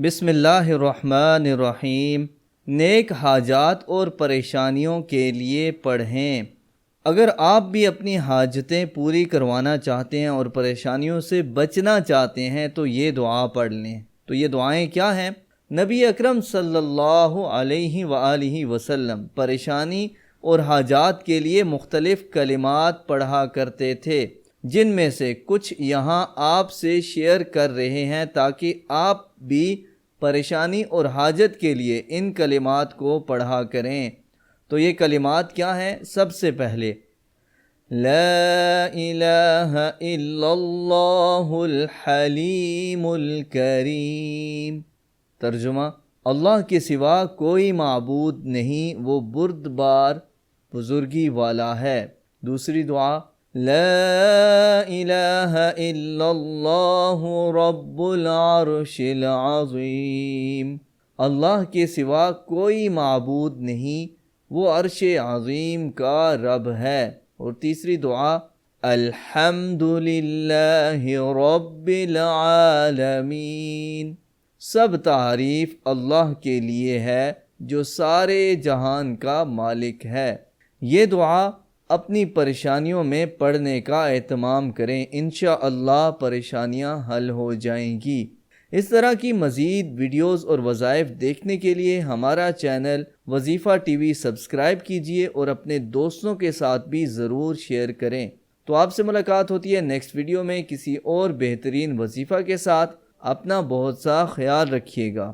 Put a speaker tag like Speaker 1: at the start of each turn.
Speaker 1: بسم اللہ الرحمن الرحیم۔ نیک حاجات اور پریشانیوں کے لیے پڑھیں۔ اگر آپ بھی اپنی حاجتیں پوری کروانا چاہتے ہیں اور پریشانیوں سے بچنا چاہتے ہیں تو یہ دعا پڑھ لیں۔ تو یہ دعائیں کیا ہیں؟ نبی اکرم صلی اللہ علیہ وآلہ وسلم پریشانی اور حاجات کے لیے مختلف کلمات پڑھا کرتے تھے، جن میں سے کچھ یہاں آپ سے شیئر کر رہے ہیں تاکہ آپ بھی پریشانی اور حاجت کے لیے ان کلمات کو پڑھا کریں۔ تو یہ کلمات کیا ہیں؟ سب سے پہلے لا الہ الا اللہ الحلیم الکریم۔ ترجمہ: اللہ کے سوا کوئی معبود نہیں، وہ بردبار بزرگی والا ہے۔ دوسری دعا لا الہ الا اللہ رب العرش العظیم۔ اللہ کے سوا کوئی معبود نہیں، وہ عرش عظیم کا رب ہے۔ اور تیسری دعا الحمد للہ رب العالمین۔ سب تعریف اللہ کے لیے ہے جو سارے جہان کا مالک ہے۔ یہ دعا اپنی پریشانیوں میں پڑھنے کا اہتمام کریں، انشاءاللہ پریشانیاں حل ہو جائیں گی۔ اس طرح کی مزید ویڈیوز اور وظائف دیکھنے کے لیے ہمارا چینل وظیفہ ٹی وی سبسکرائب کیجئے اور اپنے دوستوں کے ساتھ بھی ضرور شیئر کریں۔ تو آپ سے ملاقات ہوتی ہے نیکسٹ ویڈیو میں کسی اور بہترین وظیفہ کے ساتھ۔ اپنا بہت سا خیال رکھیے گا۔